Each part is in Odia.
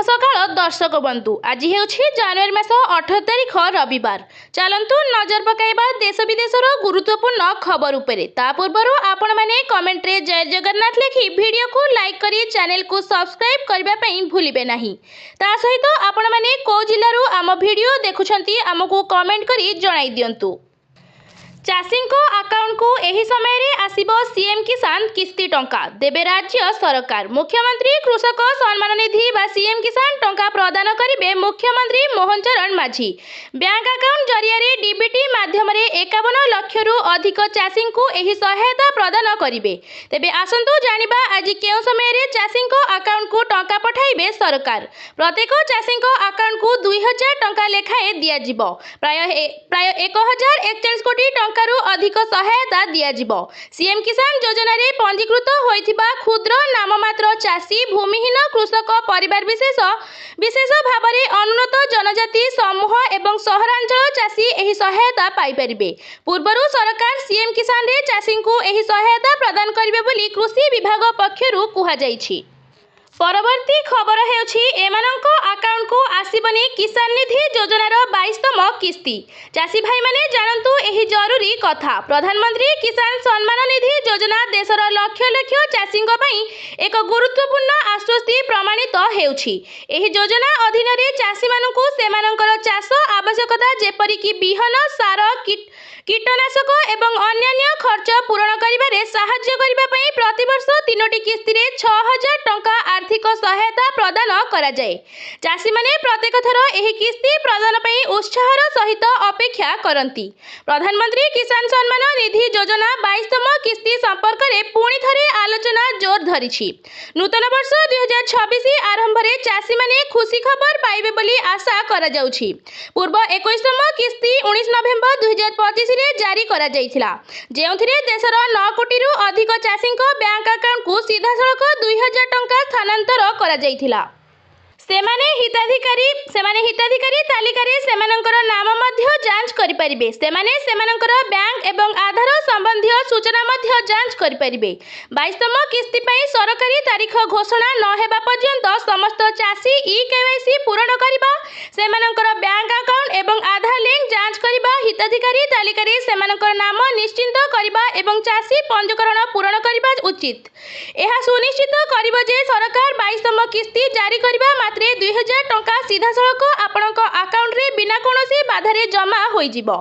सकाळ दर्शक बंधु आज हेउछि जनवरी मास 18 तारिख रविवार। चलंतु नजर पकाइबा देश विदेशर गुरुत्वपूर्ण खबर उपरे। ता पूर्वरु आपण माने कमेंट रे जय जगन्नाथ लिखि वीडियो को लाइक करी चैनल को सब्सक्राइब करबा पई भूलिबे नाही। ता सहित आपण माने को जिल्लारु आम वीडियो देखुछंती हमकु कमेंट करी जणाई दियंतु। चाषी अकाउंट को एही समय रे आसीबो सीएम किसान किस्ती टंका देबे राज्य सरकार। मुख्यमंत्री कृषक सम्मान निधि बा सीएम किसान टंका प्रदान करिवे मुख्यमंत्री मोहन चरण माझी। बैंक अकाउंट जरिया रे डीबीटी माध्यम रे 51 लाख रु अधिक चाषी को एही सहायता प्रदान करिवे। तेबे आसंतु जानिबा आज केउ समय रे चाषी अकाउंट को टंका पठाइबे सरकार। प्रत्येक चाषी अकाउंट को 2000 टंका लेखाए दिया जिवो। प्राय 1041 कोटी टंकारु अधिक सहायता दिया जिवो। सीएम किसान योजना रे पंजीकृत होइथिबा क्षुद्र नाममात्र चाषी भूमिहीन कृषक परिवार विशेष भाव में अनुन्नत जनजाति समूह एवं सहरांचल चाषी एही सहायता पाई परिबे। पूर्वरु सरकार सीएम किसान रे चाषी को एही सहायता प्रदान करिवे बोली कृषि विभाग पक्षरु कुहा जाइछि। परवर्ती खबर हेउछि एमानंक अकाउंट को आसीबनी किसान निधि योजनार 22तम किस्ती। चाषी भाई माने जानंतु एही जरूरी कथा। प्रधानमंत्री किसान सम्मान निधि योजना देशर लक्ष लक्ष चाषींक पई एक गुरुत्वपूर्ण आश्वस्ति प्रमाणित हेउछि। एही योजना अधीन रे चाषी मानकु सेमानंकर चाष आवश्यकता जेपरि कि बिहन सार कीटनाशक एवं अन्यान्य खर्च पूरण करिबारे सहाय्य करिबा पई प्रतिवर्ष 3टी किस्ती रे 6000 टंका आर्थिक सहायता प्रदान करा जाए। चाषी माने प्रत्येक थर एही किस्ती प्रदान पई उत्साहर सहित अपेक्षा करंती। प्रधानमंत्री किसान सम्मान निधि योजना 22तम किस्ती संपर्क रे पुणी थरे आलोचना जोर धरिछि। नूतन वर्ष 2026 आरंभ रे चाषी माने खुशी खबर पाइबे बोली आशा करा जाउछि। पूर्व 21तम किस्ती 19 नवेम्बर 2025 रे जारी करा जाइथिला, जेउथिरे देशर 9 कोटी रु अधिक चाषींक बैंक अकाउंट को सीधा सड़क 2000 टंका स्थानांतर करा जाइथिला। सेमाने हिताधिकारी तालिका रे सेमानंकर नाम मध्य जांच करि परिबे। सेमाने सेमानंकर बैंक एवं आधार संबंधी सूचना मध्य जांच करि परिबे। 22तम किस्ती पई सरकारी तारीख घोषणा न हेबा पर्यंत समस्त चाषी ई-केवाईसी पूर्ण करिबा, सेमानंकर बैंक अकाउंट एवं आधार लिंक जांच करिबा, हिताधिकारी तालिका रे सेमानंकर नाम निश्चित करिबा एवं चाषी पंजीकरण पूर्ण करिबा उचित। एहा सुनिश्चित करिबो जे सरकार 22तम किस्ती जारी करिबा मात्रे 2000 टंका सीधा सड़क आपणक अकाउंट रे बिना कोनोसी बाधारे जमा होई जिवो।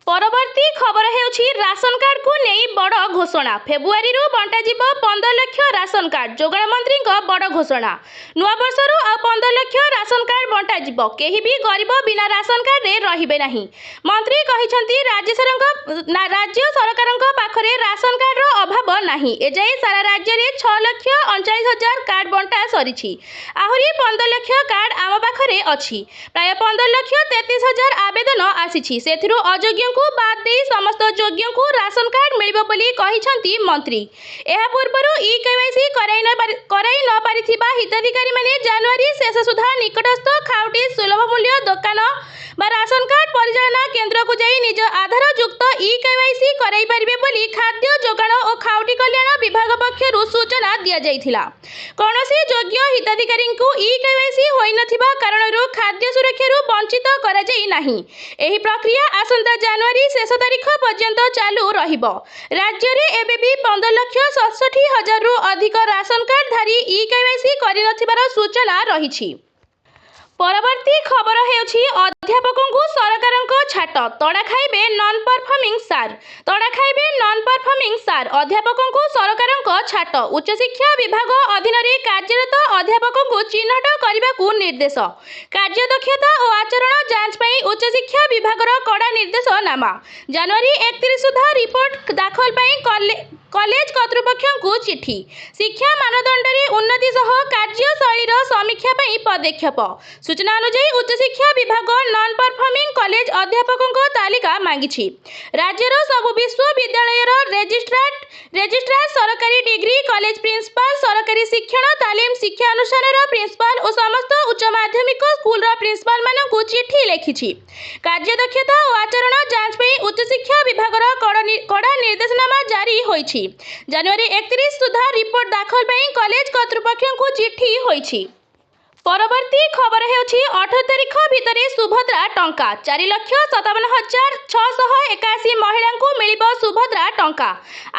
परवर्ती खबर हेउछि राशन कार्ड को नेई बड़ घोषणा। फेब्रुआरी रु बंटा जिवो 15 लाख राशन कार्ड। जोगाण मंत्री बड़ घोषणा। नुआ वर्षरु आ 15 लाख राशन कार्ड बंटा जिवो। केही भी गरीब बिना राशन कार्ड रे रहिबे नाही। मंत्री कहिसंती राज्य सरकारक पाखरे राशन कार्ड रो अभाव नाही। एजाई सारा राज्य रे 6,39,000 कार्ड बंटा सरिछि। आहुरी 15 लाख कार्ड आम पाखरे अछि। प्राय 15,33,000 आवेदन आसीछि। सेथिरु अयोग्य को बाद दे समस्त योग्य को राशन कार्ड मिलिबो बोली कहिसंती मंत्री। एहा पूर्वरु ई-केवाईसी कराई न पारिथिबा हिताधिकारी माने जनवरी शेष सुधा निकटस्थ खाउटी सुलभ मूल्य दुकान बा राशन कार्ड परिचालना केंद्र को जाई निज आधार युक्त ई-केवाईसी कराई परिबे बोली खाद्य जोगाण और खाउटी कल्याण विभाग पक्षरु सूचना दिया जाइथिला। कोनोसी योग्य हिताधिकारी को ई-केवाईसी होई नथिबा कारणरु खाद्य सुरक्षा रु वंचित करा जाई नाही। एही प्रक्रिया आसंता जनवरी शेष तारीख पर्यंत चालू रहिबो। राज्य रे एबे भी 15,67,000 रु अधिक राशन कार्ड धारी ई-केवाईसी करि नथिबार सूचना रहिछि। परवर्ती खबर हेउछि अध्यापकों को सरकारक छाट तड़ा खाइबे नॉन परफॉर्मिंग सार। तड़ा खाइबे नॉन परफॉर्मिंग सार। अध्यापकों को सरकारक छाट। उच्च शिक्षा विभाग अधीन रे कार्यरत अध्यापकों को चिन्हट करने को निर्देश। कार्यदक्षता और आचरण जांच पई उच्च शिक्षा विभाग कड़ा निर्देशनामा। जनवरी 31 सुधा रिपोर्ट दाखल पई कॉलेज कर्तृपक्ष को चिठी। शिक्षा मानदंड रे उन्नति सह कार्यशैलीर समीक्षा पई पदक्षेप। सूचना अनुसार उच्च शिक्षा विभाग नॉन परफॉर्मिंग कॉलेज अध्यापकों तालिका मांगी। राज्यर सबु विश्वविद्यालयर रेजिस्ट्रार सरकारी डिग्री कॉलेज प्रिंसिपाल सरकारी शिक्षण तालीम शिक्षा अनुष्ठान प्रिंसिपाल और समस्त उच्च माध्यमिक स्कूल प्रिंसिपाल मानकु चिठी लिखिछि। कार्यदक्षता और आचरण जांच पई उच्च शिक्षा विभाग कड़ा निर्देशनामा जारी होइछि। जनवरी 31 सुधा रिपोर्ट दाखल पई कॉलेज कर्तृपक्ष को चिठी होइछि। ପରବର୍ତ୍ତୀ ଖବର ହେଉଛି 18 ତାରିଖ ଭିତରେ ସୁଭଦ୍ରା ଟଙ୍କା 4,57,681 ମହିଳାଙ୍କୁ ମିଳିବ ସୁଭଦ୍ରା ଟଙ୍କା।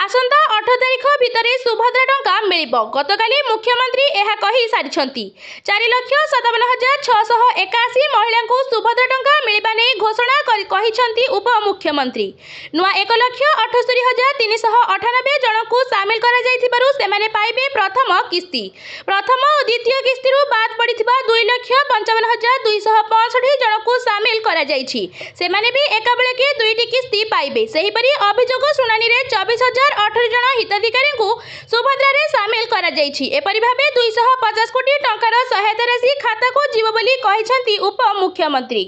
ଆସନ୍ତା 18 ତାରିଖ ଭିତରେ ସୁଭଦ୍ରା ଟଙ୍କା ମିଳିବ। ଗତକାଲି ମୁଖ୍ୟମନ୍ତ୍ରୀ ଏହା କହି ସାରିଛନ୍ତି। 4,57,681 ମହିଳାଙ୍କୁ ସୁଭଦ୍ରା ଟଙ୍କା ମିଳିବା ନେଇ ଘୋଷଣା କହିଛନ୍ତି ଉପମୁଖ୍ୟମନ୍ତ୍ରୀ। ନୂଆ 1,78,398 ଜଣଙ୍କୁ ସାମିଲ କରାଯାଇଥିବାରୁ ସେମାନେ ପାଇବେ ପ୍ରଥମ କିସ୍ତି। ପ୍ରଥମ ଓ ଦ୍ୱିତୀୟ କିସ୍ତିରୁ ବାଦ୍ ପଡ଼ିଥିବା 2,55,265 ଜଣଙ୍କୁ ସାମିଲ କରାଯାଇଛି। ସେମାନେ ବି ଏକାବେଳକେ ଦୁଇଟି କିସ୍ତି ପାଇବେ। ସେହିପରି ଅଭିଯୋଗ ଶୁଣାଣିରେ 24,018 ଜଣ ହିତାଧିକାରୀଙ୍କୁ ସୁଭଦ୍ରାରେ ସାମିଲ କରାଯାଇଛି। ଏପରି ଭାବେ 250 କୋଟି ଟଙ୍କାର ସହାୟତା ରାଶି ଖାତାକୁ ଯିବ ବୋଲି କହିଛନ୍ତି ଉପମୁଖ୍ୟମନ୍ତ୍ରୀ।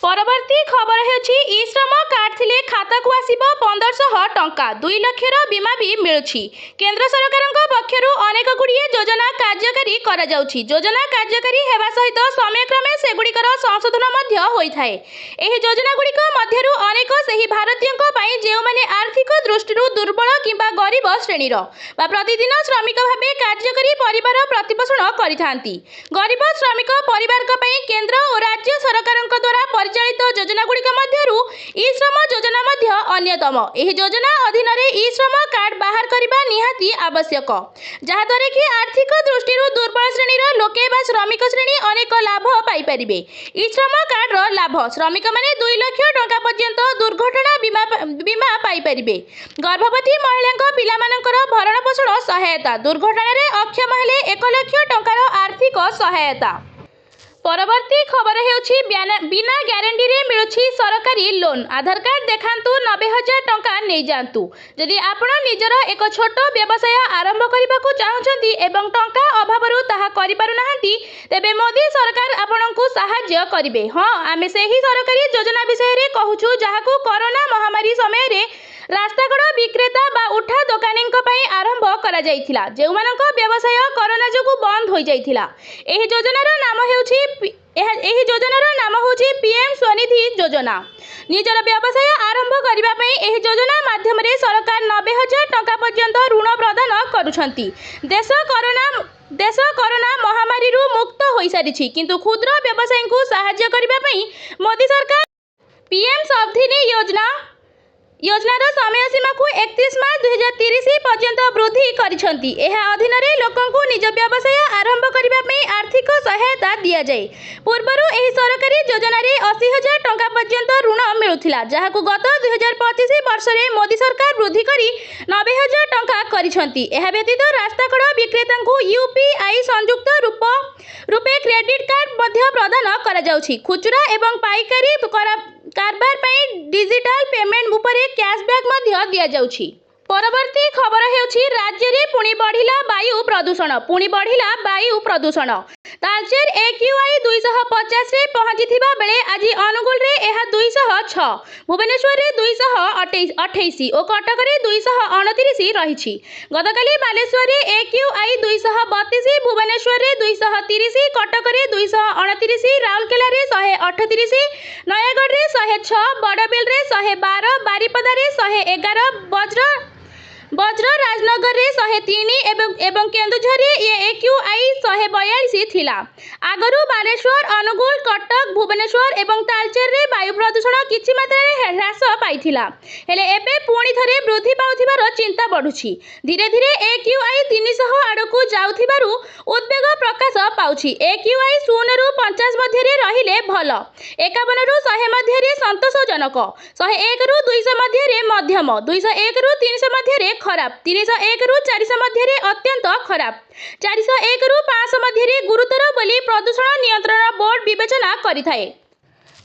ପରବର୍ତ୍ତୀ ଖବର ହେଉଛି ଇ-ଶ୍ରମ କାର୍ଡ ଥିଲେ ଖାତାକୁ ଆସିବ 1,500 ଟଙ୍କା। 2 ଲକ୍ଷର ବୀମା ବି ମିଳୁଛି। କେନ୍ଦ୍ର ସରକାରଙ୍କ ପକ୍ଷରୁ ଅନେକ ଗୁଡ଼ିଏ ଯୋଜନା କାର୍ଯ୍ୟକାରୀ କରାଯାଉଛି। ଯୋଜନା କାର୍ଯ୍ୟକାରୀ ହେବା ସହିତ ସମୟକ୍ରମେ ସେଗୁଡ଼ିକର ସଂଶୋଧନ ମଧ୍ୟ ହୋଇଥାଏ। ଏହି ଯୋଜନାଗୁଡ଼ିକ ମଧ୍ୟରୁ ଅନେକ ସେହି ଭାରତୀୟଙ୍କ ପାଇଁ ଯେଉଁମାନେ ଆର୍ଥିକ ଦୃଷ୍ଟିରୁ ଦୁର୍ବଳ କିମ୍ବା ଗରିବ ଶ୍ରେଣୀର ବା ପ୍ରତିଦିନ ଶ୍ରମିକ ଭାବେ କାର୍ଯ୍ୟ କରି ପରିବାର ପ୍ରତିପୋଷଣ କରିଥାନ୍ତି। ଗରିବ ଶ୍ରମିକ ପରିବାରଙ୍କ ପାଇଁ କେନ୍ଦ୍ର ଓ ରାଜ୍ୟ ସରକାରଙ୍କ ଦ୍ୱାରା ପରିଚାଳିତ ଯୋଜନାଗୁଡ଼ିକ ମଧ୍ୟରୁ ଇ-ଶ୍ରମ ଯୋଜନା ମଧ୍ୟ ଅନ୍ୟତମ। ଏହି ଯୋଜନା ଅଧୀନରେ ଇ-ଶ୍ରମ କାର୍ଡ ବାହାର କରିବା ନିହାତି ଆବଶ୍ୟକ, ଯାହାଦ୍ୱାରା କି ଆର୍ଥିକ ଦୃଷ୍ଟିରୁ ଦୁର୍ବଳ ଶ୍ରେଣୀର ଲୋକେ ବା ଶ୍ରମିକ ଶ୍ରେଣୀ ଅନେକ ଲାଭ ପାଇପାରିବେ। ଇ-ଶ୍ରମ କାର୍ଡର ଲାଭ ଶ୍ରମିକମାନେ 2 ଲକ୍ଷ ଟଙ୍କା ପର୍ଯ୍ୟନ୍ତ ଦୁର୍ଘଟଣା ବୀମା ପାଇପାରିବେ। ଗର୍ଭବତୀ ମହିଳାଙ୍କ ପିଲାମାନଙ୍କର ଭରଣପୋଷଣ ସହାୟତା, ଦୁର୍ଘଟଣାରେ ଅକ୍ଷମ ହେଲେ 1 ଲକ୍ଷ ଟଙ୍କାର ଆର୍ଥିକ ସହାୟତା। ପରବର୍ତ୍ତୀ ଖବର ହେଉଛି ବିନା ଗ୍ୟାରେଣ୍ଟିରେ ମିଳୁଛି ସରକାରୀ ଲୋନ୍। ଆଧାର କାର୍ଡ ଦେଖାନ୍ତୁ 90,000 ଟଙ୍କା ନେଇଯାଆନ୍ତୁ। ଯଦି ଆପଣ ନିଜର ଏକ ଛୋଟ ବ୍ୟବସାୟ ଆରମ୍ଭ କରିବାକୁ ଚାହୁଁଛନ୍ତି ଏବଂ ଟଙ୍କା ଅଭାବରୁ ତାହା କରିପାରୁନାହାନ୍ତି, ତେବେ ମୋଦି ସରକାର ଆପଣଙ୍କୁ ସାହାଯ୍ୟ କରିବେ। ହଁ, ଆମେ ସେହି ସରକାରୀ ଯୋଜନା ବିଷୟରେ କହୁଛୁ ଯାହାକୁ କରୋନା ମହାମାରୀ ସମୟରେ ରାସ୍ତାକଡ଼ ବିକ୍ରେତା ବା ଉଠା ଦୋକାନୀଙ୍କ ପାଇଁ ଆରମ୍ଭ କରାଯାଇଥିଲା, ଯେଉଁମାନଙ୍କ ବ୍ୟବସାୟ କରୋନା ଯୋଗୁଁ ବନ୍ଦ ହୋଇଯାଇଥିଲା। ଏହି ଯୋଜନାର ନାମ ହେଉଛି PM ସ୍ୱନିଧି ଯୋଜନା। ନିଜର ବ୍ୟବସାୟ ଆରମ୍ଭ କରିବା ପାଇଁ ଏହି ଯୋଜନା ମାଧ୍ୟମରେ ସରକାର 90,000 ଟଙ୍କା ପର୍ଯ୍ୟନ୍ତ ଋଣ ପ୍ରଦାନ କରୁଛନ୍ତି। ଦେଶ କରୋନା ମହାମାରୀରୁ ମୁକ୍ତ ହୋଇସାରିଛି, କିନ୍ତୁ କ୍ଷୁଦ୍ର ବ୍ୟବସାୟୀଙ୍କୁ ସାହାଯ୍ୟ କରିବା ପାଇଁ ମୋଦି ସରକାର PM ସ୍ୱନିଧି ଯୋଜନାର ସମୟସୀମାକୁ 31 ମାର୍ଚ୍ଚ 2030 ପର୍ଯ୍ୟନ୍ତ ବୃଦ୍ଧି କରିଛନ୍ତି। ଏହା ଅଧୀନରେ ଲୋକଙ୍କୁ ନିଜ ବ୍ୟବସାୟ ଆରମ୍ଭ କରିବା ପାଇଁ ଆର୍ଥିକ ସହାୟତା ଦିଆଯାଏ। ପୂର୍ବରୁ ଏହି ସରକାରୀ ଯୋଜନାରେ 80,000 ଟଙ୍କା ପର୍ଯ୍ୟନ୍ତ ଋଣ ମିଳୁଥିଲା, ଯାହାକୁ ଗତ 2025 ବର୍ଷରେ ମୋଦି ସରକାର ବୃଦ୍ଧି କରି 90,000 ଟଙ୍କା କରିଛନ୍ତି। ଏହା ବ୍ୟତୀତ ରାସ୍ତାକଡ଼ ବିକ୍ରେତାଙ୍କୁ UPI ସଂଯୁକ୍ତ ରୂପେ କ୍ରେଡିଟ୍ କାର୍ଡ ମଧ୍ୟ ପ୍ରଦାନ କରାଯାଉଛି। ଖୁଚୁରା ଏବଂ ପାଇକାରୀ କାରବାର ପାଇଁ ଡିଜିଟାଲ ପେମେଣ୍ଟ ଉପରେ କ୍ୟାଶବ୍ୟାକ୍ ମଧ୍ୟ ଦିଆଯାଉଛି। ପରବର୍ତ୍ତୀ ଖବର ହେଉଛି ରାଜ୍ୟରେ ପୁଣି ବଢ଼ିଲା ବାୟୁ ପ୍ରଦୂଷଣ। ତାଳଚେର AQI 250ରେ ପହଞ୍ଚିଥିବା ବେଳେ ଆଜି ଅନୁଗୁଳରେ ଏହା 206, ଭୁବନେଶ୍ୱରରେ 228 ଓ କଟକରେ 229 ରହିଛି। ଗତକାଲି ବାଲେଶ୍ୱରରେ AQI 232, ଭୁବନେଶ୍ୱରରେ 230, କଟକରେ 229, ରାଉରକେଲାରେ 138, ନୟାଗଡ଼ରେ 106, ବଡ଼ବିଲରେ 112, ବାରିପଦାରେ 111, ବଜ୍ର ରାଜନଗରରେ 103 ଏବଂ କେନ୍ଦୁଝରରେ AQI 142 ଥିଲା। ଆଗରୁ ବାଲେଶ୍ୱର, ଅନୁଗୁଳ, କଟକ, ଭୁବନେଶ୍ୱର ଏବଂ ତାଳଚେରରେ ବାୟୁ ପ୍ରଦୂଷଣ କିଛି ମାତ୍ରାରେ ହ୍ରାସ ପାଇଥିଲା, ହେଲେ ଏବେ ପୁଣି ଥରେ ବୃଦ୍ଧି ପାଉଥିବାର ଚିନ୍ତା ବଢ଼ୁଛି। ଧୀରେ ଧୀରେ AQI 300 ଆଡ଼କୁ ଯାଉଥିବାରୁ ଉଦ୍ବେଗ ପ୍ରକାଶ ପାଉଛି। AQI 0ରୁ 50 ମଧ୍ୟରେ ରହିଲେ ଭଲ, 51ରୁ 100 ମଧ୍ୟରେ ସନ୍ତୋଷଜନକ, 101ରୁ 200 ମଧ୍ୟରେ ମଧ୍ୟମ, 201ରୁ 300 ମଧ୍ୟରେ ଖରାପ, 301ରୁ 400 ମଧ୍ୟରେ ଅତ୍ୟନ୍ତ ଖରାପ, 401ରୁ 500 ମଧ୍ୟରେ ଗୁରୁତର ବୋଲି ପ୍ରଦୂଷଣ ନିୟନ୍ତ୍ରଣ ବୋର୍ଡ ବିବେଚନା କରିଥାଏ।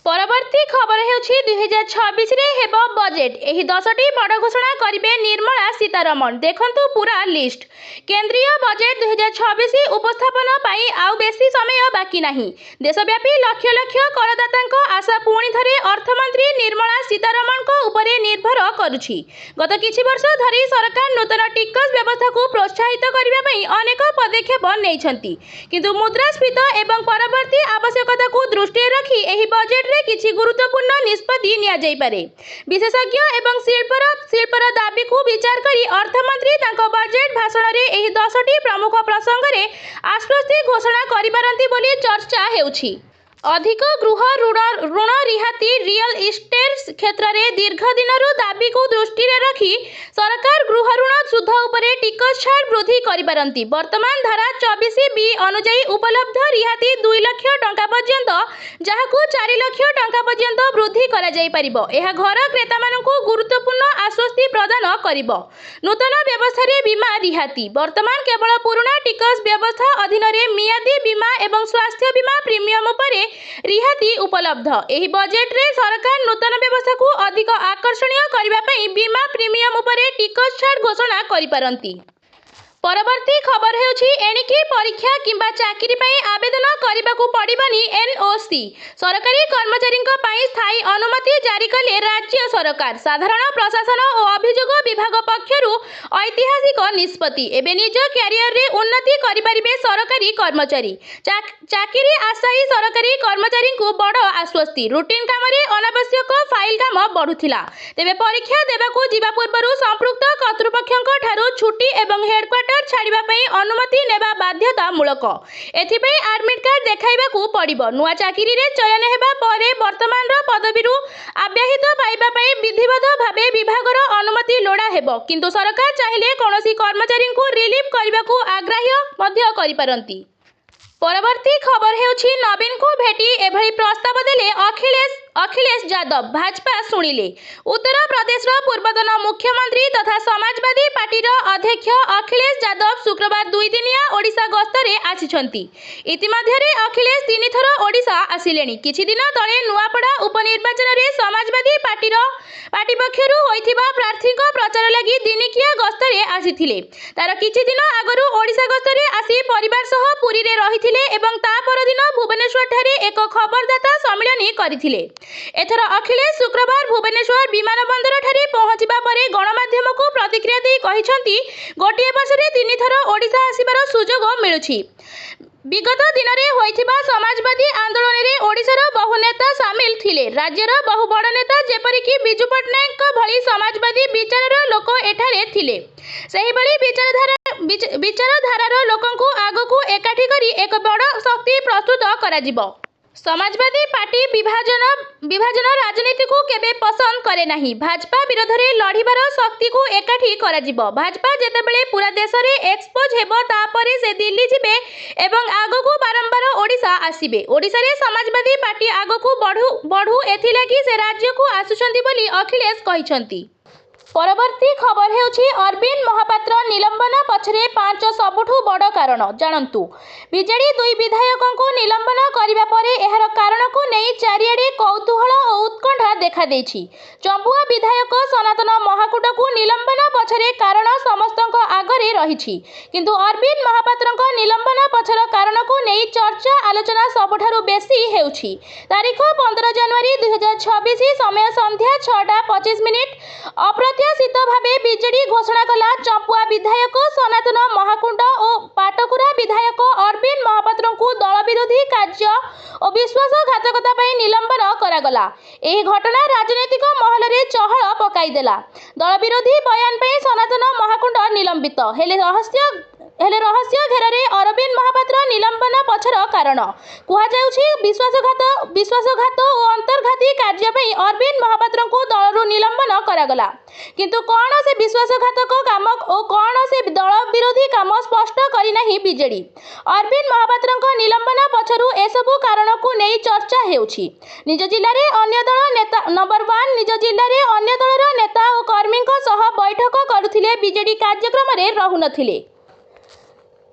ପରବର୍ତ୍ତୀ ଖବର ହେଉଛି 2026ରେ ହେବ ବଜେଟ୍। ଏହି 10ଟି ବଡ଼ ଘୋଷଣା କରିବେ ନିର୍ମଳା ସୀତାରମଣ। ଦେଖନ୍ତୁ ପୁରା ଲିଷ୍ଟ। କେନ୍ଦ୍ରୀୟ ବଜେଟ୍ 2026 ଉପସ୍ଥାପନ ପାଇଁ ଆଉ ବେଶୀ ସମୟ ବାକି ନାହିଁ। ଦେଶବ୍ୟାପୀ ଲକ୍ଷ ଲକ୍ଷ କରଦାତାଙ୍କ ଆଶା ପୁଣି ଥରେ ଅର୍ଥମନ୍ତ୍ରୀ ନିର୍ମଳା ସୀତାରମଣଙ୍କ ଉପରେ ନିର୍ଭର କରୁଛି। ଗତ କିଛି ବର୍ଷ ଧରି ସରକାର ନୂତନ ଟିକସ ବ୍ୟବସ୍ଥାକୁ ପ୍ରୋତ୍ସାହିତ କରିବା ପାଇଁ ଅନେକ ପଦକ୍ଷେପ ନେଇଛନ୍ତି, କିନ୍ତୁ ମୁଦ୍ରାସ୍ଫୀତି ଏବଂ ପରବର୍ତ୍ତୀ ଆବଶ୍ୟକତାକୁ ଦୃଷ୍ଟିରେ ରଖି ଏହି ବଜେଟ୍ରେ କିଛି ଗୁରୁତ୍ୱପୂର୍ଣ୍ଣ ନିଷ୍ପତ୍ତି ନିଆଯାଇପାରେ। ବିଶେଷଜ୍ଞ ଏବଂ ଶିଳ୍ପ ଶିଳ୍ପର ଦାବିକୁ ବିଚାର କରି ଅର୍ଥମନ୍ତ୍ରୀ ତାଙ୍କ ବଜେଟ୍ ଭାଷଣରେ ଏହି 10ଟି ପ୍ରମୁଖ ପ୍ରସଙ୍ଗରେ ଆଶ୍ୱସ୍ତି ଘୋଷଣା କରିପାରନ୍ତି ବୋଲି ଚର୍ଚ୍ଚା ହେଉଛି। ଅଧିକ ଗୃହ ଋଣ ରିହାତି ରିଅଲ ଇଷ୍ଟେଟ୍ କ୍ଷେତ୍ରରେ ଦୀର୍ଘ ଦିନରୁ ଦାବିକୁ ଦୃଷ୍ଟିରେ ରଖି ସରକାର ଗୃହ ଋଣ ସୁଧ ଉପରେ ଟିକସ ଛାଡ଼ ବୃଦ୍ଧି କରିପାରନ୍ତି। ବର୍ତ୍ତମାନ ଧାରା 24B ଅନୁଯାୟୀ ଉପଲବ୍ଧ ରିହାତି 2 ଲକ୍ଷ ଟଙ୍କା ପର୍ଯ୍ୟନ୍ତ, ଯାହାକୁ 4 ଲକ୍ଷ ଟଙ୍କା ପର୍ଯ୍ୟନ୍ତ ବୃଦ୍ଧି କରାଯାଇପାରିବ। ଏହା ଘର କ୍ରେତାମାନଙ୍କୁ ଗୁରୁତ୍ୱପୂର୍ଣ୍ଣ ଆଶ୍ୱସ୍ତି ପ୍ରଦାନ କରିବ। ନୂତନ ବ୍ୟବସ୍ଥାରେ ବୀମା ରିହାତି। ବର୍ତ୍ତମାନ କେବଳ ପୁରୁଣା ଟିକସ ବ୍ୟବସ୍ଥା ଅଧୀନରେ ମିଆଦୀ ବୀମା ଏବଂ ସ୍ୱାସ୍ଥ୍ୟ ବୀମା ପ୍ରିମିୟମ ଉପରେ ରିହାତି ଉପଲବ୍ଧ। ଏହି ବଜେଟରେ ସରକାର ନୂତନ ବ୍ୟବସ୍ଥାକୁ ଅଧିକ ଆକର୍ଷଣୀୟ କରିବା ପାଇଁ ବୀମା ପ୍ରିମିୟମ ଉପରେ ଟିକସ ଛାଡ଼ ଘୋଷଣା କରିପାରନ୍ତି। ପରବର୍ତ୍ତୀ ଖବର ହେଉଛି ଏଣିକି ପରୀକ୍ଷା କିମ୍ବା ଚାକିରି ପାଇଁ ଆବେଦନ କରିବାକୁ ପଡ଼ିବନି NOC। ସରକାରୀ କର୍ମଚାରୀଙ୍କ ପାଇଁ ସ୍ଥାୟୀ ଅନୁମତି ଜାରି କଲେ ରାଜ୍ୟ ସରକାର। ସାଧାରଣ ପ୍ରଶାସନ ଓ ଅଭିଯୋଗ ବିଭାଗ ପକ୍ଷରୁ ଐତିହାସିକ ନିଷ୍ପତ୍ତି। ଏବେ ନିଜ କ୍ୟାରିୟରରେ ଉନ୍ନତି କରିପାରିବେ ସରକାରୀ କର୍ମଚାରୀ। ଚାକିରି ଆଶାୟୀ ସରକାରୀ କର୍ମଚାରୀଙ୍କୁ ବଡ଼ ଆଶ୍ୱସ୍ତି। ରୁଟିନ୍ କାମରେ ଅନାବଶ୍ୟକ ଫାଇଲ କାମ ବଢ଼ୁଥିଲା। ତେବେ ପରୀକ୍ଷା ଦେବାକୁ ଯିବା ପୂର୍ବରୁ ସମ୍ପୃକ୍ତ କର୍ତ୍ତୃପକ୍ଷଙ୍କ ଠାରୁ ଛୁଟି ଏବଂ ହେଡକ୍ୱାର୍ଟର ଛାଡ଼ିବା ପାଇଁ ଅନୁମତି ନେବା ବାଧ୍ୟତାମୂଳକ। ଏଥିପାଇଁ ଆଡମିଟ୍ କାର୍ଡ ଦେଖାଇବାକୁ ପଡ଼ିବ। ନୂଆ ଚାକିରିରେ ଚୟନ ହେବା ପରେ ବର୍ତ୍ତମାନର ପଦବୀରୁ ଅବ୍ୟାହତି ପାଇବା ପାଇଁ ବିଧିବଦ୍ଧ ଭାବେ ବିଭାଗର ଅନୁମତି ଲୋଡ଼ା ହେବ। କିନ୍ତୁ ସରକାର ଚାହିଁଲେ କୌଣସି କର୍ମଚାରୀଙ୍କୁ ରିଲିଭ୍ କରିବାକୁ ଅଗ୍ରାହ୍ୟ ମଧ୍ୟ କରିପାରନ୍ତି। ପରବର୍ତ୍ତୀ ଖବର ହେଉଛି ନବୀନଙ୍କୁ ଭେଟି ଏଭଳି ପ୍ରସ୍ତାବ ଦେଲେ ଅଖିଳେଶ ଯାଦବ। ଭାଜପା ଶୁଣିଲେ। ଉତ୍ତର ପ୍ରଦେଶର ପୂର୍ବତନ ମୁଖ୍ୟମନ୍ତ୍ରୀ ତଥା ସମାଜବାଦୀ ପାର୍ଟିର ଅଧ୍ୟକ୍ଷ ଅଖିଳେଶ ଯାଦବ ଶୁକ୍ରବାର 2 ଦିନିଆ ଓଡ଼ିଶା ଗସ୍ତରେ ଆସିଛନ୍ତି। ଇତିମଧ୍ୟରେ ଅଖିଳେଶ 3 ଥର ଓଡ଼ିଶା ଆସିଲେଣି। କିଛି ଦିନ ତଳେ ନୂଆପଡ଼ା ଉପନିର୍ବାଚନରେ ସମାଜବାଦୀ ପାର୍ଟି ପକ୍ଷରୁ ହୋଇଥିବା ପ୍ରାର୍ଥୀଙ୍କ ପ୍ରଚାର ଲାଗି ଦିନିକିଆ ଗସ୍ତରେ ଆସିଥିଲେ। ତାର କିଛି ଦିନ ଆଗରୁ ଓଡ଼ିଶା ଗସ୍ତରେ ଆସି ପରିବାର ସହ ପୁରୀରେ ରହିଥିଲେ ଏବଂ ତା ପରଦିନ ଭୁବନେଶ୍ୱରଠାରେ ଏକ ଖବରଦାତା ସମ୍ମିଳନୀ କରିଥିଲେ। ଏଥର ଅଖିଳେଶ ଶୁକ୍ରବାର ଭୁବନେଶ୍ୱର ବିମାନ ବନ୍ଦରଠାରେ ପହଞ୍ଚିବା ପରେ ଗଣମାଧ୍ୟମକୁ ପ୍ରତିକ୍ରିୟା ଦେଇ କହିଛନ୍ତି, ଗୋଟିଏ ବର୍ଷରେ 3 ଥର ଓଡ଼ିଶା ଆସିବାର ସୁଯୋଗ ମିଳୁଛି। ବିଗତ ଦିନରେ ହୋଇଥିବା ସମାଜବାଦୀ ଆନ୍ଦୋଳନରେ ଓଡ଼ିଶାର ବହୁ ନେତା ସାମିଲ ଥିଲେ। ରାଜ୍ୟର ବହୁ ବଡ଼ ନେତା ଯେପରିକି ବିଜୁ ପଟ୍ଟନାୟକଙ୍କ ଭଳି ସମାଜବାଦୀ ବିଚାରର ଲୋକ ଏଠାରେ ଥିଲେ। ସେହିଭଳି ବିଚାରଧାରାର ଲୋକଙ୍କୁ ଆଗକୁ ଏକାଠି କରି ଏକ ବଡ଼ ଶକ୍ତି ପ୍ରସ୍ତୁତ କରାଯିବ। ସମାଜବାଦୀ ପାର୍ଟି ବିଭାଜନ ରାଜନୀତିକୁ କେବେ ପସନ୍ଦ କରେ ନାହିଁ। ଭାଜପା ବିରୋଧରେ ଲଢ଼ିବାର ଶକ୍ତିକୁ ଏକାଠି କରାଯିବ। ଭାଜପା ଯେତେବେଳେ ପୁରା ଦେଶରେ ଏକ୍ସପୋଜ ହେବ ତାପରେ ସେ ଦିଲ୍ଲୀ ଯିବେ ଏବଂ ଆଗକୁ ବାରମ୍ବାର ଓଡ଼ିଶା ଆସିବେ। ଓଡ଼ିଶାରେ ସମାଜବାଦୀ ପାର୍ଟି ଆଗକୁ ବଢ଼ୁ ଏଥିଲାଗି ସେ ରାଜ୍ୟକୁ ଆସୁଛନ୍ତି ବୋଲି ଅଖିଳେଶ କହିଛନ୍ତି। ପରବର୍ତ୍ତୀ ଖବର ହେଉଛି ଅରବିନ୍ଦ ମହାପାତ୍ର ନିଲମ୍ବନ ପଛରେ 5 ସବୁଠୁ ବଡ଼ କାରଣ ଜାଣନ୍ତୁ। ବିଜେଡି 2 ବିଧାୟକଙ୍କୁ ନିଲମ୍ବନ କରିବା ପରେ ଏହାର କାରଣକୁ ନେଇ ଚାରିଆଡ଼େ କୌତୂହଳ ଓ ଉତ୍କଣ୍ଠା ଦେଖାଦେଇଛି। ଚମ୍ପୁଆ ବିଧାୟକ ସନାତନ ମହାକୁଡ଼ଙ୍କୁ ନିଲମ୍ବନ ପଛରେ କାରଣ ସମସ୍ତଙ୍କ ଆଗରେ ରହିଛି। କିନ୍ତୁ ଅରବିନ୍ଦ ମହାପାତ୍ରଙ୍କ ନିଲମ୍ବନ ପଛର କାରଣକୁ ନେଇ ଚର୍ଚ୍ଚା ଆଲୋଚନା ସବୁଠାରୁ ବେଶୀ ହେଉଛି। ତାରିଖ 15 ଜାନୁଆରୀ 2026 ସମୟ ସନ୍ଧ୍ୟା 6:25। ଅପ୍ରତ୍ୟାଶିତ ଭାବେ ବିଜେଡି ଘୋଷଣା କଲା ଚମ୍ପୁଆ ବିଧାୟକ ସନାତନ ମହାକୁଡ଼ ଓ ପାଟକୁରା ବିଧାୟକ ଅରବିନ୍ଦ ମହାପାତ୍ରଙ୍କୁ ଦଳ ବିରୋଧୀ କାର୍ଯ୍ୟ ଓ ବିଶ୍ୱାସଘାତକତା ପାଇଁ ନିଲମ୍ବନ କରାଗଲା। ଏହି ଘଟଣା ରାଜନୈତିକ ମହଲରେ ଚହଳ ପକାଇଦେଲା। ଦଳ ବିରୋଧୀ ବୟାନ ପାଇଁ ସନାତନ ମହାକୁଡ଼ ନିଲମ୍ବିତ ହେଲେ ରହସ୍ୟ ଘେରରେ ଅରବିନ୍ଦ ମହାପାତ୍ର ନିଲମ୍ବନ ପଛର କାରଣ କୁହାଯାଉଛି ବିଶ୍ୱାସଘାତ ଓ ଅନ୍ତର୍ଘାତୀ କାର୍ଯ୍ୟ ପାଇଁ ଅରବିନ୍ଦ ମହାପାତ୍ରଙ୍କୁ ଦଳରୁ ନିଲମ୍ବନ କରାଗଲା। କିନ୍ତୁ କ'ଣ ସେ ବିଶ୍ୱାସଘାତକ କାମ ଓ କ'ଣ ସେ ଦଳ ବିରୋଧୀ କାମ ସ୍ପଷ୍ଟ କରିନାହିଁ ବିଜେଡି। ଅରବିନ୍ଦ ମହାପାତ୍ରଙ୍କ ନିଲମ୍ବନ ପଛରୁ ଏସବୁ କାରଣକୁ ନେଇ ଚର୍ଚ୍ଚା ହେଉଛି। ନିଜ ଜିଲ୍ଲାରେ ଅନ୍ୟ ଦଳ ନେତା ନମ୍ବର 1 ନିଜ ଜିଲ୍ଲାରେ ଅନ୍ୟ ଦଳର ନେତା ଓ କର୍ମୀଙ୍କ ସହ ବୈଠକ କରୁଥିଲେ, ବିଜେଡି କାର୍ଯ୍ୟକ୍ରମରେ ରହୁନଥିଲେ।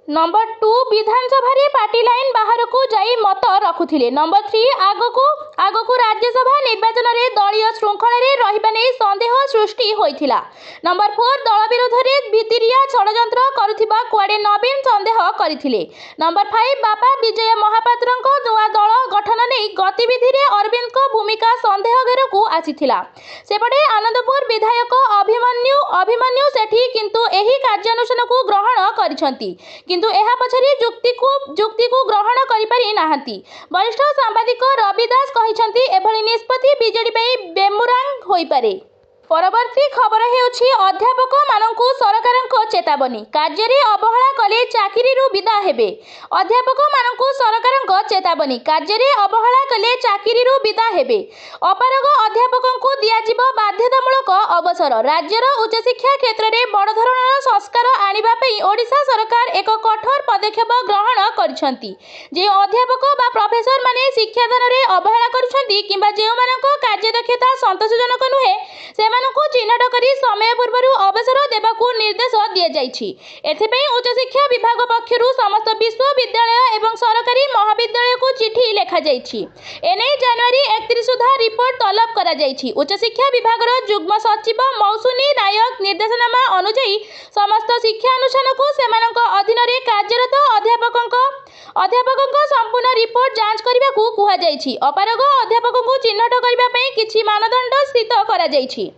ନମ୍ବର 2 ବିଧାନସଭାରେ ପାର୍ଟି ଲାଇନ୍ ବାହାରକୁ ଯାଇ ମତ ରଖୁଥିଲେ। ନମ୍ବର 3 ଆଗକୁ ରାଜ୍ୟସଭା ନିର୍ବାଚନରେ ଦଳୀୟ ଶୃଙ୍ଖଳାରେ ରହିବା ନେଇ ସନ୍ଦେହ ସୃଷ୍ଟି ହୋଇଥିଲା। ନମ୍ବର 4 ଦଳ ବିରୋଧରେ ଭିତିରିଆ ଷଡ଼ଯନ୍ତ୍ର କରୁଥିବା କୁଆଡ଼େ ନବୀନ ସନ୍ଦେହ କରିଥିଲେ। ନମ୍ବର 5 ବାପା ବିଜୟ ମହାପାତ୍ରଙ୍କ ନୂଆ ଦଳ ଗଠନ ନେଇ ଗତିବିଧିରେ ଅରବିନ୍ଦଙ୍କ ଭୂମିକା ସନ୍ଦେହ ଘେରକୁ ଆସିଥିଲା। ସେପଟେ ଆନନ୍ଦପୁର ବିଧାୟକ ଅଭିମନ୍ୟୁ ସେଠୀ କିନ୍ତୁ ଏହି କାର୍ଯ୍ୟାନୁଷ୍ଠାନକୁ ଗ୍ରହଣ କରିଛନ୍ତି। କିନ୍ତୁ ଏହା ପଛରେ ଯୁକ୍ତିକୁ ଗ୍ରହଣ କରିପାରି ନାହାନ୍ତି। ବରିଷ୍ଠ ସାମ୍ବାଦିକ ରବି ଦାସ କହିଛନ୍ତି, ଏଭଳି ନିଷ୍ପତ୍ତି ବିଜେଡି ପାଇଁ ବେମୁରାଙ୍ଗ ହୋଇପାରେ। परवर्ती खबर हेउछि अध्यापक मानकु सरकारक चेतावनी कार्य अवहेला कले चाकरी विदा हेबे। अध्यापक मानकु सरकारक चेतावनी कार्य अवहेला कले चाकरी विदा हेबे। अपारग अध्यापकंकु दियाजिबो बाध्यतामूलक अवसर। राज्यर उच्च शिक्षा क्षेत्र में बड़ धरणर संस्कार आनिबा पई ओडिशा सरकार एक कठोर पदक्षेप ग्रहण करिसंती। जे अध्यापक बा प्रोफेसर माने शिक्षादान रे अवहेला करिसंती किंबा जेउ मानक कार्यदक्षता संतोषजनक नुहे सेमानकु चिन्हट करी समय पूर्व अवसर देवाकू निर्देश दिया जाइछि। एथिपई उच्च शिक्षा विभाग पक्षरु समस्त विश्वविद्यालय एवं सरकारी महाविद्यालय को चिठी लेखा जाइछि। एने जनवरी 31 सुधा रिपोर्ट तलब करा जाइछि। उच्च शिक्षा विभाग जुग्म सचिव मौसुनी नायक निर्देशनामा अनुसार समस्त शिक्षा अनुष्ठान को सेमानक अधीन रे कार्यरत अध्यापकंक संपूर्ण रिपोर्ट जांच करने को कुहा जाइछि। अपारग अध्यापक को चिन्हट करने पई किछि मानदंड स्थित करा जाइछि।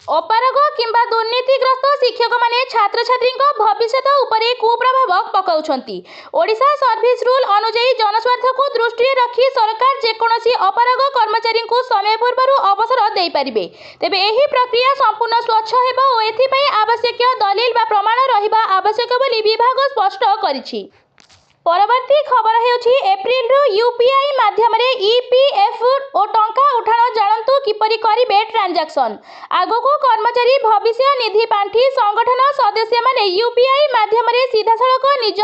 अपारग किंबा दुर्नीतिग्रस्त शिक्षक माने छात्र छात्री भविष्य उपरे कुप्रभाव पकाउछंती। ओडिशा सर्विस रूल अनुसार जनस्वार्थ को दृष्टि रखी सरकार जेकोसी अपारग कर्मचारी को समय पूर्व अवसर दे पारिबे। तेबे एही प्रक्रिया संपूर्ण स्वच्छ हेबो ओ एथिपई आवश्यक दलिल बा प्रमाण रहिबा आवश्यक बोली विभाग स्पष्ट करिछि। परवर्ती खबर हेउछि एप्रिल रु यूपीआई माध्यम रे ईपीएफ ओ टंका उठाण जानतु किपरि करिबे ट्रांजैक्शन। आगको कर्मचारी भविष्य निधि पांठी संगठन सदस्य माने यूपीआई माध्यम रे सीधा सड़क निज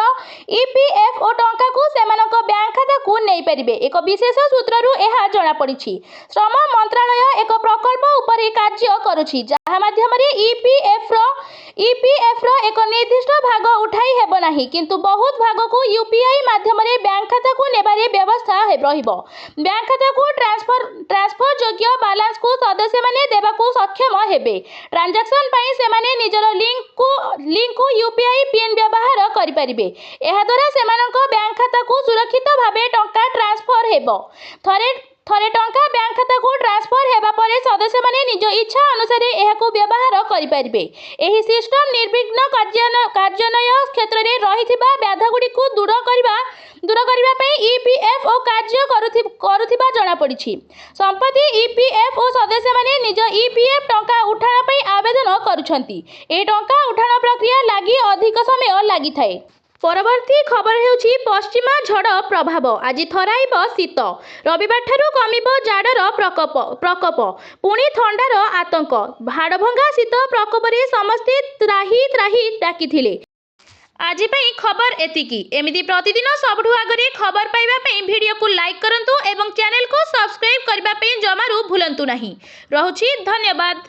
ईपीएफ ओ टंका को सेमानक बैंक खाता को नै परिबे। एक विशेष सूत्ररु एहा जणा पड़िछि। श्रम मंत्रालय एक प्रकल्प उपरे कार्य करूछि जहा माध्यम रे ईपीएफ रो एक निर्दिष्ट भाग उठाई हेबो नाही किंतु बहुत भाग को यूपीआई माध्यम रे बैंक खाता को नेबारे व्यवस्था रहिबो। बैंक खाता को ट्रांसफर योग्य बैलेंस को सदस्य माने देबा को सक्षम हेबे। ट्रांजैक्शन पई से माने निजर लिंक को यूपीआई पिन व्यवहार करि परिबे। एहा द्वारा सेमानक बैंक खाता को सुरक्षित भाबे टंका ट्रांसफर हेबो। थरे टंका बैंक खाता को ट्रांसफर हेबा परे सदस्य माने निज इच्छा अनुसार एहाको व्यवहार करि परिबे। एही सिस्टम निर्विघ्न कार्यान्वय क्षेत्र में रहिथिबा बाधागुडी को दूर करिबा पई ईपीएफ ओ कार्य करुथिबा जणा पड़िछि। संपत्ति ईपीएफ ओ सदस्य माने निज ईपीएफ टंका उठाण पई आवेदन करूछंती। ए टंका उठाण प्रक्रिया लागि अधिक समय लागि थाए। परवर्ती खबर हेउछि पश्चिमा झड़ प्रभाव। आज थराइब शीत। रविवार ठारू कमिब जाडर प्रकोप पुणी थंडार आतंक। हाड़भंगा शीत प्रकोप रे समस्ते त्राही डाकिथिले। आज पई खबर एतिकी। एमिति प्रतिदिन सबठु आगरे खबर पाइबा पई वीडियो को लाइक करंतु एवं चैनल को सब्सक्राइब करबा पई जमारू भूलंतु नाही। रहुछि धन्यवाद।